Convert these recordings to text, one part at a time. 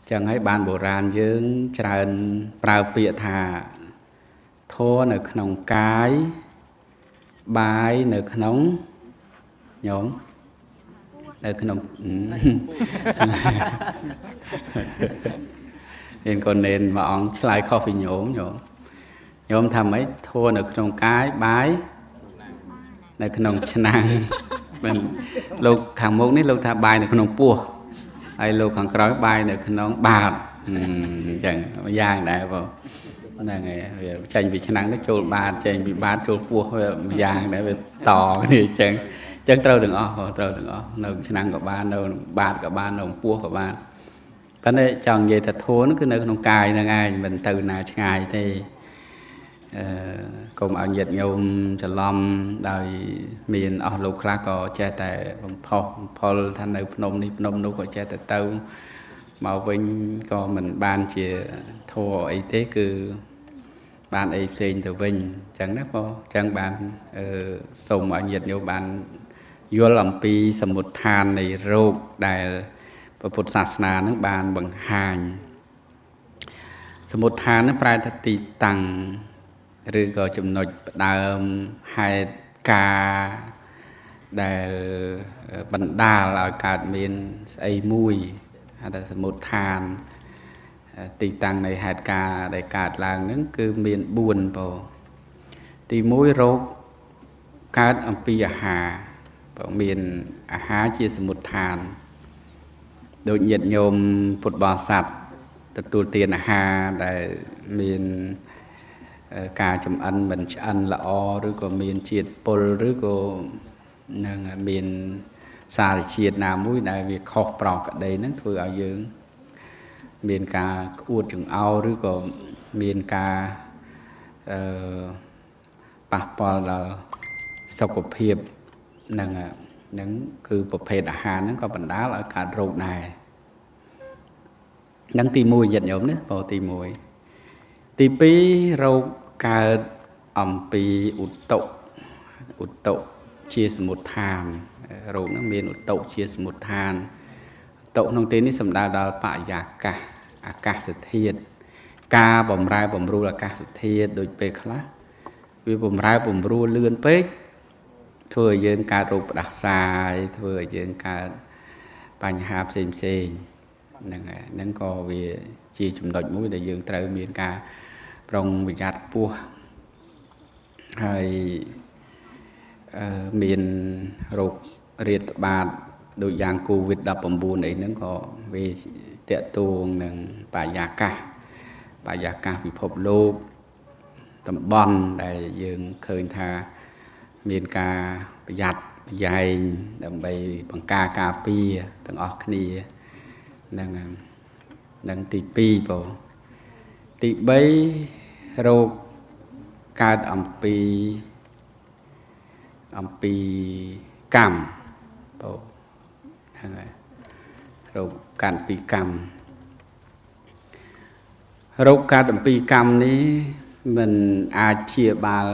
chẳng hay ban bộ ràn dưỡng tràn prao bịa thà thô ởក្នុងcái bài ởក្នុងnhóm ởក្នុងnên còn nên mà ông slide coffee nhóm tham ấy thô ởក្នុងcái bài ởក្នុងឆ្នាំmìnhលោកខាងមុខនេះលោកថាបាយនៅក្នុងពោះហើយលោកខាងក្រោយបាយនៅក្នុងបាតអញ្ចឹងយ៉ាងដែរបងហ្នឹងហើយវាចេញពីឆ្នាំនេះចូលបាតចេញពីបាតចូលពោះវាយ៉ាងដែរវាតគ្នាអញ្ចឹងត្រូវទាំងអស់ត្រូវទាំងអស់នៅឆ្នាំក៏បាននៅបាតក៏បាននៅពោះក៏បានប៉ុន្តែចង់និយាយថាធัวនោះគឺនៅក្នុងកាយហ្នឹងឯងមិនទៅណាឆ្ងាយទេកុំឲ្យញាតិញោមច្រឡំដោយមានអស់លោកខ្លះក៏ចេះតែបំផុសបំផុលថានៅភ្នំនេះភ្នំនោះក៏ចេះតែទៅមកវិញក៏មិនបានជាធัวអីទេគឺបានអីផ្សេងទៅវិញអញ្ចឹងណាបងអញ្ចឹងបានសូមឲ្យញាតិញោមបានយល់អំពីសមុទ្ឋាននៃរោគដែលព្រះពុទ្ធសាសនានឹងបានបង្ហាញសមុទ្ឋាននឹងប្រែថាទីតាំងឬក៏ចំណុចផ្ដើមហេតុការដែលបណ្ដាលឲ្យកើតមានស្អីមួយហៅថាសមុទ្ឋានទីតាំងនៃហេតុការដែលកើតឡើងហ្នឹងគឺមាន4បងទី1រោគកើតអំពីអាហារបងមានអាហារជាសមុទ្ឋានដូចញាតិញោមពុទ្ធបរិស័ទទទួលទានអាហារដែលមានការចំអិនមិនឆ្អិនល្អឬក៏មានជាតិពុលឬក៏នឹងមានសារជាតិណាមួយដែលវាខុសប្រក្រតីហ្នឹងធ្វើឲ្យយើងមានការក្អួតចង្អោរឬក៏មានការប៉ះពាល់ដល់សុខភាពហ្នឹងគឺប្រភេទអាហារហ្នឹងក៏បណ្ដាលឲ្យកើតរោគដែរហ្នឹងទី1ញាតិញោមណាបងទី1ទី2រោគកើតអំពីឧតុជាសមុទ្ឋានរោគហ្នឹងមានឧតុជាសមុទ្ឋានឧតុក្នុងទីនេះសំដៅដល់បរិយាកាសអាកាសធាតុការបំរែបំរួលអាកាសធាតុដូចពេលខ្លះវាបំរែបំរួលលឿនពេកធ្វើឲ្យយើងកើតរោគផ្ដាសាយធ្វើឲ្យយើងកើតបញ្ហាផ្សេងហ្នឹងក៏វាជាចំណុចមួយដែលយើងត្រូវមានការប្រុងប្រយ័ត្នខ្ពស់ហើយមានរោគរាតត្បាតដូចយ៉ាង COVID-19 អីហ្នឹងក៏វាតាក់ទងនឹងបរិយាកាសពិភពលោកតំបន់ដែលយើងឃើញថាមានការប្រយ័ត្នប្រយែងដើម្បីបង្ការការពារទាំងអស់គ្នានឹងទី2បងទី3រោគកើតអំពីកម្មបងហ្នឹងហើយរោគកើតអំពីកម្មរោគកើតអំពីកម្មនេះមិនអាចព្យាបាល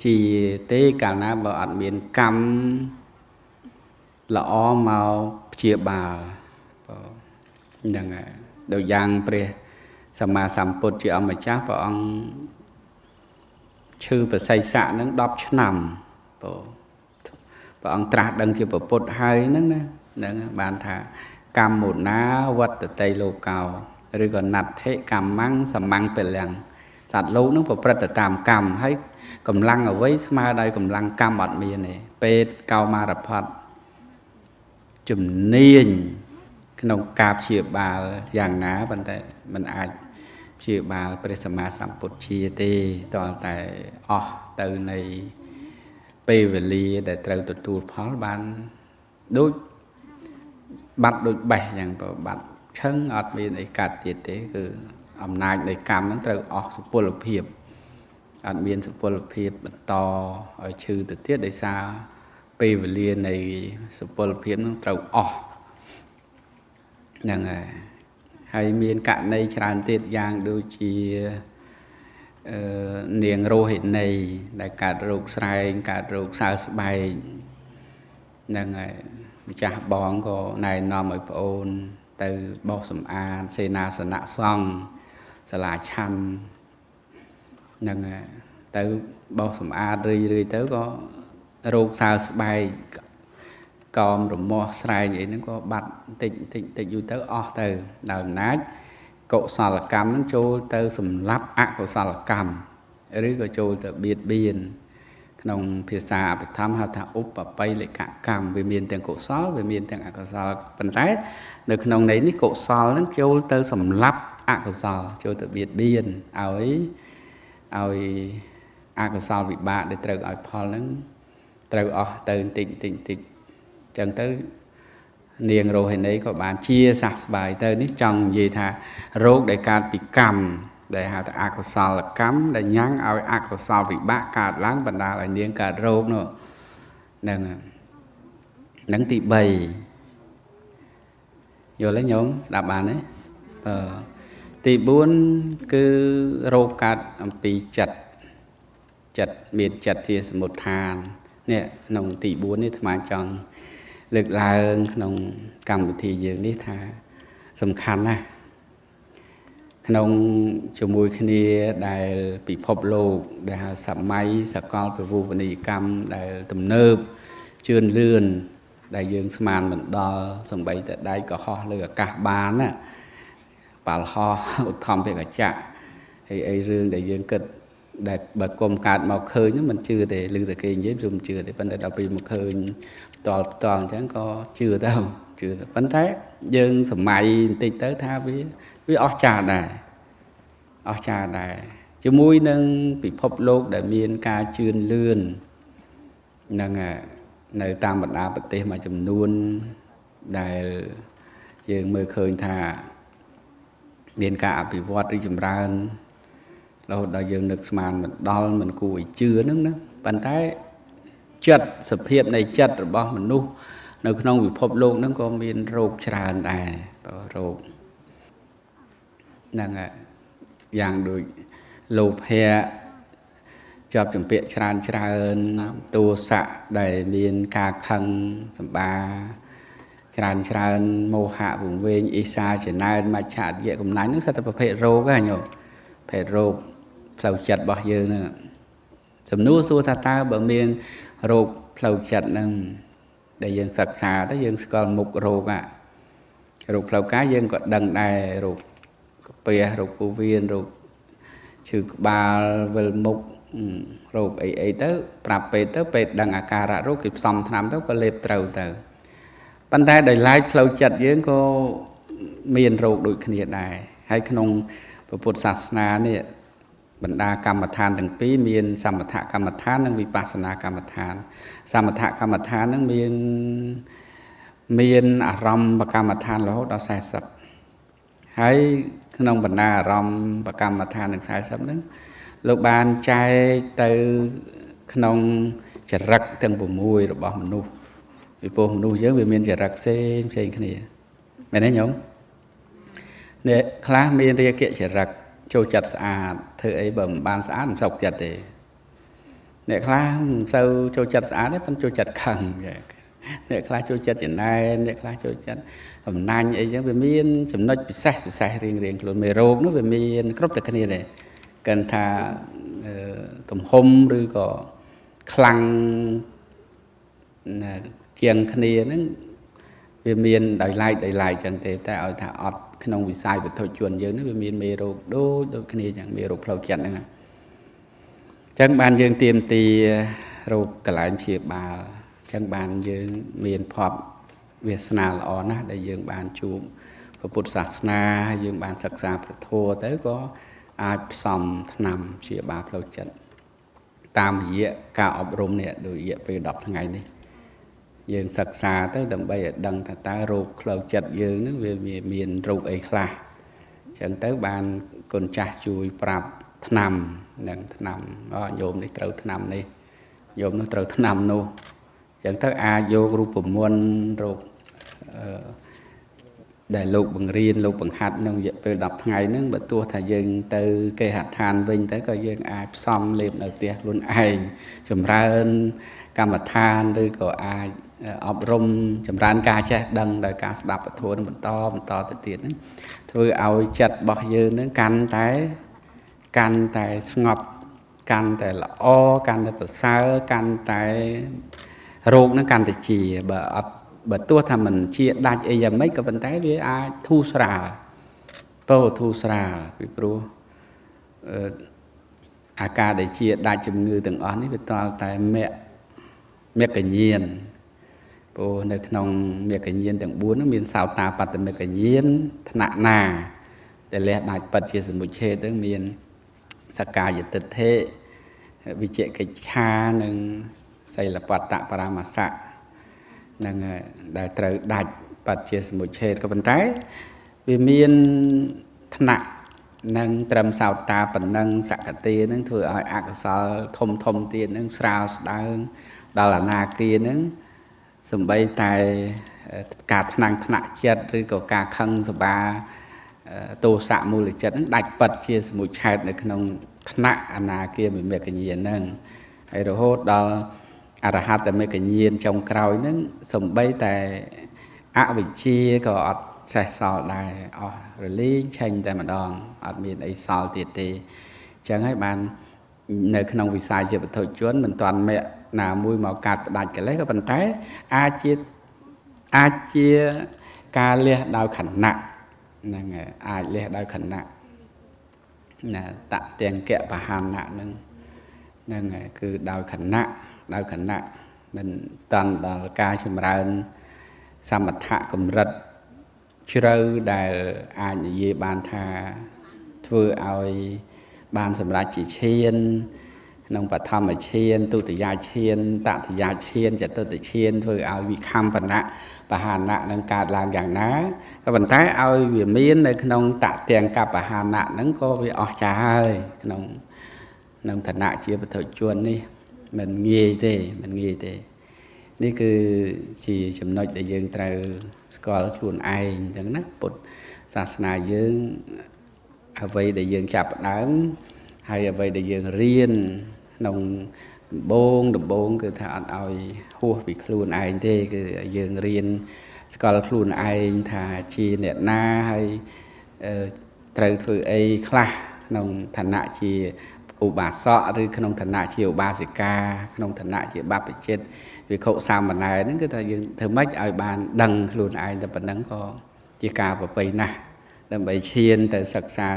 ជាទេកាលណាបើអត់មានកម្មល្អមកព្យាបាលហ្នឹងហើយដូចយ៉ាងព្រះសម្មាសម្ពុទ្ធជាអម្ចាស់ព្រះអង្គឈឺប្រស័យស័កហ្នឹង10ឆ្នាំព្រះអង្គត្រាស់ដឹងជាពុទ្ធហើយហ្នឹងណាហ្នឹងបានថាកម្មមុណាវត្តតិលោកោឬក៏ណដ្ឋិកម្មੰសម្មាំងពលំសត្វលោកហ្នឹងប្រព្រឹត្តទៅតាមកម្មហើយកម្លាំងអ្វីស្មើដោយកម្លាំងកម្មអត់មានទេពេទ្យកោមារផាត់ជំនាញក្នុងការព្យាបាលយ៉ាងណាប៉ុន្តែมันអាចព្យាបាលព្រះសម្មាសម្ពុទ្ធជាទេតើតែអស់ទៅនៃពេលវេលាដែលត្រូវទទួលផលបានដូចបាត់ដូចបេះយ៉ាងទៅបាត់ឈឹងអត់មានអីកាត់ទៀតទេគឺអំណាចនៃកម្មហ្នឹងត្រូវអស់សុពលភាពអត់មានសុពលភាពបន្តឲ្យឈឺទៅទៀតដោយសារពេលវេលានៃសុពលភាពហ្នឹងត្រូវអស់ហ្នឹងហើយមានករណីច្រើនទៀតយ៉ាងដូចជានាងរោហិនីដែលកើតរោគស្រែងកើតរោគសើស្បែកហ្នឹងហើយម្ចាស់បងក៏ណែនាំឲ្យប្អូន từ bò sầm an xe na sân nạ xong sờ lại chăn nâng từ bò sầm an rì tới có rô sao bay còn rồi mò xài vậy nó có bật tịnh vui tới từ đầu nát cậu sao là cam nó trôi tới sầm lấp cậu sao là cam rồi có trôi tới biệt biên nông phía xa bị tham hạt thả úp và bay lại cả cam về miền tiền cổ xó về miền tiền cậu sao phần trái được nông đấy ní cổ sao nó trôi tới sầm lấp cậu sao trôi tới biệt biên ấy cậu sao bị bạn để từ ở Paul nó từ từ tịnh chẳng tới niềng rồi hình ấy có bạn chia sẻ bài tới nít trong gì thà rốt để cát bị cầm để hạt alcohol là cắm để nhắn ao alcohol bị bát cát láng bần đà lại niềng cát rốt nữa nâng nâng tị bầy vô lấy nhóm đạp bàn ấy tị bốn cứ rốt cát bị chặt miệt chặt chia một thàn nè nông tị bốn ấy mà chọn lực là nông cầm thì dường đi thà sầm khăn nè nông cho mùi khi đại bị phập lô đại sập máy sập con phải vu vấn đề cầm đại tầm nơm chươn lươn đại dương sman mình đo sầm bay tại đây có ho lừa cả bán nè bà ho thòm về cả chạ thì ấy riêng đại dương kịch đại bậc cùng cạt màu khơi nhưng mình chưa để lừa tại kia dễ dùng chưa để vấn đề đặc biệt một khơi toàn chẳng có chưa đâu chưa vấn thế dân sầm mày tịnh tới tha với ở trà này chứ mũi nâng bị phập lốt để miên ca chuyên lươn nâng nơi tam bật đá bật tê mà chùm nuôn đại dân mơ khơi thà miên ca bị vọt đi chùm ra đâu đại dân được màn mình đo mình cùi chưa nữa vấn thế chật sập hiệp này chật rồi bao mình nu nơi không bị phập lốt nó có miên rộp tràn này rộp nâng dạng đôi lục hè chọc chuẩn bị tràn tu xạ đầy miền ca khăn sầm ba tràn mô hạ vùng bên isa trở nay mà chặt vậy cũng nói nó sẽ tập phê rô cái nhở phê rô phèo chặt bao nhiêu nữa sầm nua xua ta bờ miền rô phèo chặt nâng để dân sặc xà tới dân còn mục rô cả rô phèo cá dân còn đằng này rô bè rô cô viên rô chữ ba về mục rồi ấy tới prap tới pe đằng akara rồi kịp xong tham tới có lệp trâu từ ban tay đời lai phơi chặt với cô miền rồi đội khnia này hay khung Phậtศาสนา này bần đa cam mặt than từng pí miền samatha cam mặt than năng vipassana cam mặt than samatha cam mặt than năng miền aram và cam mặt than là hốt đó sai sập hay khung bần đa aram và cam mặt than năng sai sập nữa lúc ban trai từ khung chặt rắc từng bùn mùi rồi bỏ mình nu vì bùn mình nu với miền chặt rắc xem cái này mày nói nhúng nè khá miền ria kia chặt rắc châu chặt à thưa ấy bầm ban xã làm sọc chặt thì nè khá sau châu chặt xã đấy phân châu chặt khẳng nè khá châu chặt hiện nay nè khá châu chặt hầm nanh ấy chứ về miền chấm nói bị sai riêng luôn mày rô nó về miền crop từ cái này cần thà tầm hôm rồi có khăn kiêng khnia nó về miền đại lại chẳng thể ta ở thà ọt cái nông bị sai về thôi chuẩn dương nó về miền mê rô đô khnia chẳng mê rô phâu chặt nữa chẳng bàn dương tiêm tì rô cả lại chia bà chẳng bàn dương miền pop Việt Nam là na để dương bàn chuộng Phậtศาสนา dương bàn sắc xa Phật thua tới có ai xong nằm chia ba phâu trận tam dĩa cả ấp rôm nè đối dĩa về đọc ngày đi dương sặc xa tới đầm bay đằng thà ta rụp phâu trận dương nó về miền rụp ấy khla chẳng tới ban con cha chui prap nằm đằng nằm nhôm đi trâu nằm đi nhôm nó trâu nằm nô chẳng tới a vô rụp muôn rụp đại lục bằng riêng lục bằng hạt nông nghiệp về đọc ngày nó bật tua thà dân từ cây hạt than vinh tới coi dân ai xong liệp đầu tiên luôn ai chùm ra ơn cam mặt than rồi có ai អប់រំចម្រើនការចេះដឹងដោយការស្ដាប់ពធនឹងបន្តទៅទៀតហ្នឹងធ្វើឲ្យចិត្តរបស់យើងហ្នឹងកាន់តែស្ងប់កាន់តែល្អកាន់តែប្រសើរកាន់តែរោគហ្នឹងកាន់តែជាបើទោះថាមិនជាដាច់អីយ៉ាងម៉េចក៏ប៉ុន្តែវាអាចធូរស្រាលធូរស្រាលពីព្រោះអាការដែលជាដាច់ជំងឺទាំងអស់នេះវាតល់តែមគ្គញ្ញាណព្រោះនៅក្នុងមគ្គញ្ញាណទាំង4ហ្នឹងមានសោតាបត្តមគ្គញ្ញាណថ្នាក់ណាដែលលះដាច់ពិតជាសមុច្ឆេទហ្នឹងមានសក្កាយទិដ្ឋិវិជ្ជកិច្ឆានិងសីលបត្តបរាមសៈនឹងដែលត្រូវដាច់បច្ចជាសមុច្ឆេទក៏ប៉ុន្តែវាមានថ្នាក់នឹងត្រឹមសោតាប៉ុណ្ណឹងសក្កតិនឹងធ្វើឲ្យអកុសលធំទៀតនឹងស្រាលស្ដើងដល់អនាគានឹងសំបីតែការថ្នាំងថ្នាក់ចិត្តឬក៏ការខឹងសម្បាទោសៈមូលចិត្តនឹងដាច់ពិតជាសមុច្ឆេទនៅក្នុងថ្នាក់អនាគាមិមគ្គញ្ញាណហ្នឹងហើយរហូតដល់អរហត្តមេកញ្ញាណចុងក្រោយហ្នឹងសំបីតែអវិជ្ជាក៏អត់សេះសល់ដែរអស់រលីងឆេញតែម្ដងអត់មានអីសល់ទៀតទេអញ្ចឹងហើយបាននៅក្នុងវិស័យជាពុទ្ធជនមិនទាន់មេណាមួយមកកាត់ផ្ដាច់កិលេសក៏ប៉ុន្តែអាចជាការលះដោយខណៈហ្នឹងអាចលះដោយខណៈណាតទាំងកៈបហានៈហ្នឹងគឺដោយខណៈមិនតាន់ដល់ការចម្រើនសមថៈកម្រិតជ្រៅដែលអាចនិយាយបានថាធ្វើឲ្យបានសម្រេចជាឈានក្នុងបឋមឈានទុតិយឈានតតិយឈានចតុតឈានធ្វើឲ្យវិខំបណៈបហានៈនឹងកើតឡើងយ៉ាងណាក៏ប៉ុន្តែឲ្យវាមាននៅក្នុងតទាំងកបហានៈហ្នឹងក៏វាអស្ចារ្យហើយក្នុងឋានៈជាពុទ្ធជននេះមិនងាយទេនេះគឺជាចំណុចដែលយើងត្រូវស្គាល់ខ្លួនឯងអញ្ចឹងណាពុទ្ធសាសនាយើងអ្វីដែលយើងចាប់ផ្ដើមហើយអ្វីដែលយើងរៀនក្នុងដំបូងគឺថាអត់ឲ្យហួសពីខ្លួនឯងទេគឺយើងរៀនស្គាល់ខ្លួនឯងថាជាអ្នកណាហើយត្រូវធ្វើអីខ្លះក្នុងឋានៈជាឧបាសកឬក្នុងឋានៈជាឧបាសិកាក្នុងឋានៈជាបព្វជិតវិខុសាមណេរហ្នឹងគឺថាយើងធ្វើម៉េចឲ្យបានដឹងខ្លួនឯងតែប៉ុណ្្នឹងក៏ជាការប្រពៃណាស់ដើម្បីឈានទៅសិក្សា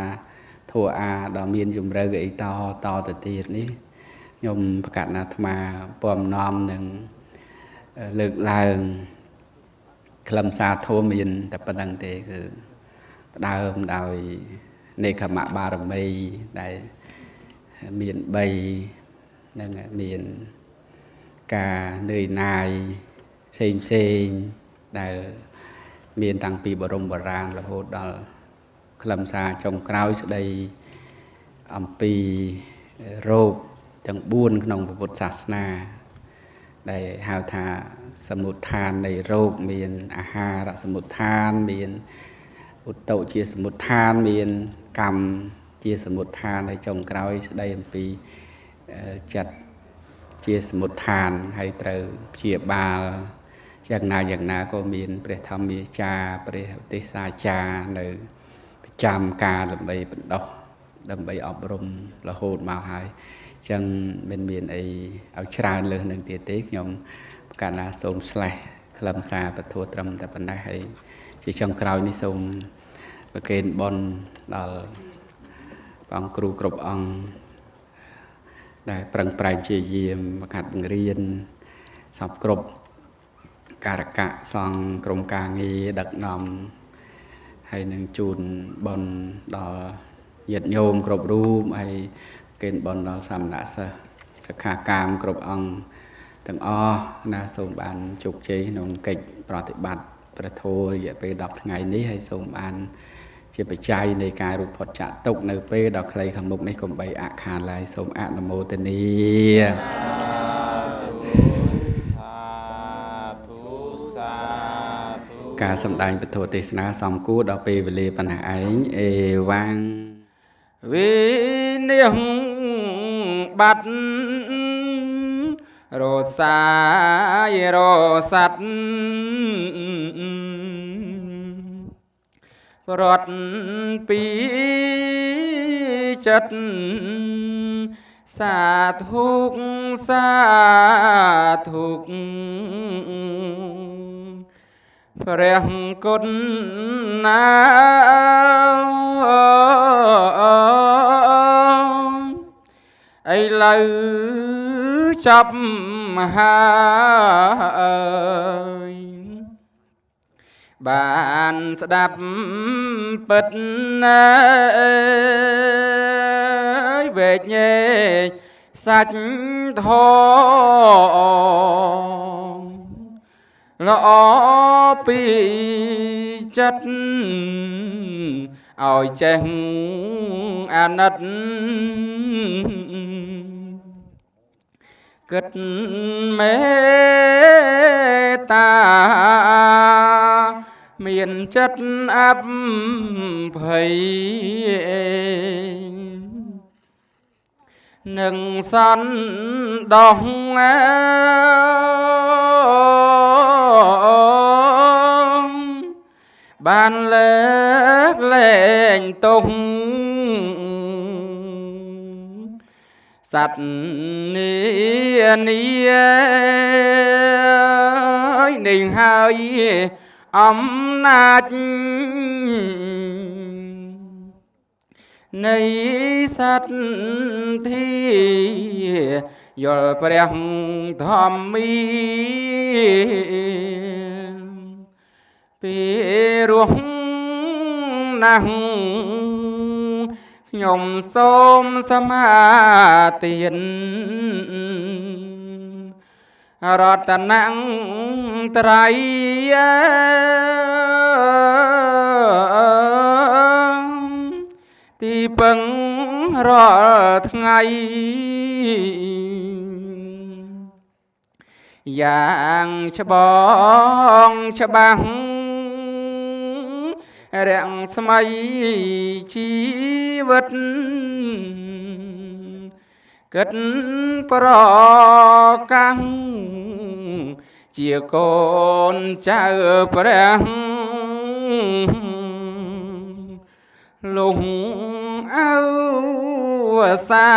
ធម៌អាដ៏មានជំរឿអីតទៅទៀតនេះខ្ញុំប្រកាសអាត្មាពំនាំនឹងលើកឡើងខ្លឹមសារធម៌មានតែប៉ុណ្្នឹងទេគឺផ្ដើមដោយនេក្ខមបារមីដែលមាន3នឹងមានការនឿយណាយផ្សេងដែលមានតាំងពីបរមបុរាណរហូតដល់ខ្លឹមសារចុងក្រោយស្ដីអំពីរោគទាំង4ក្នុងពុទ្ធសាសនាដែលហៅថាសមុដ្ឋាននៃរោគមានអាហារសមុដ្ឋានមានឧត្តោជាសមុដ្ឋានមានកម្មជាសមុដ្ឋានហើយចុងក្រោយស្ដីអំពីចិត្តជាសមុដ្ឋានហើយត្រូវព្យាបាលយ៉ាងណាក៏មានព្រះធម្មាចារ្យព្រះឧទ្ទេសសាចារ្យនៅប្រចាំការដើម្បីបណ្ដុះដើម្បីអប់រំរហូតមកហើយអញ្ចឹងមិនមានអីឲ្យច្រើនលើសនឹងទៀតទេខ្ញុំកាលណាសូមស្លេះខ្លឹមសារពធត្រឹមតែប៉ុណ្ណេះហើយជាចុងក្រោយនេះសូមប្រគេនបុណ្យដល់បងគ្រូគ្រប់អង្គដែលប្រឹងប្រែងព្យាយាមបង្ហាត់បង្រៀនសពគ្រប់ការកៈសង្ឃក្រុមការងារដឹកនាំហើយនឹងជូនបុណ្យដល់ញាតិញោមគ្រប់រូបហើយកេណ្ឌបុណ្យដល់សាមណសិស្សសិក្ខាកាមគ្រប់អង្គទាំងអស់ណាសូមបានជោគជ័យក្នុងកិច្ចប្រតិបត្តិព្រះធម៌រយៈពេល10ថ្ងៃនេះហើយសូមបានជាបច្ច័យនៃការរួចផុតចាកទុក្ខនៅពេលដ៏ខ្លីខាងមុខនេះកុំបីអខានឡើយសូមអនុមោទនាការសម្ដែងពធទេសនាសំគួរដល់ពេលវេលាប៉ុណ្ណេះឯងអេវ៉ាំងវិនិច្ឆ័យបាត់ រសាយរស័តរត់ពីចិត្តសាធុកសាធុកព្រះគុណណាឥឡូវចាប់ហើយបានស្ដាប់ពិតណាយវេកញែកសាច់ធម៌ល្អពីចិត្តឲ្យចេះអាណិតគិតមេត្តាមានចិត្តអភ័យនឹងសន្តោសបានលើកលែងទុំសត្វនានឹងហើយអំណាចនៃសត្វធាយល់ព្រះធម្មីពីរោះណាស់ខ្ញុំសូមសមាទានរតនត្រ័យទីពឹងរាល់ថ្ងៃយ៉ាងច្បងច្បាស់រាំងស្មៃជីវិតគិតប្រកាំងជាកូនចៅព្រះលុងអើសា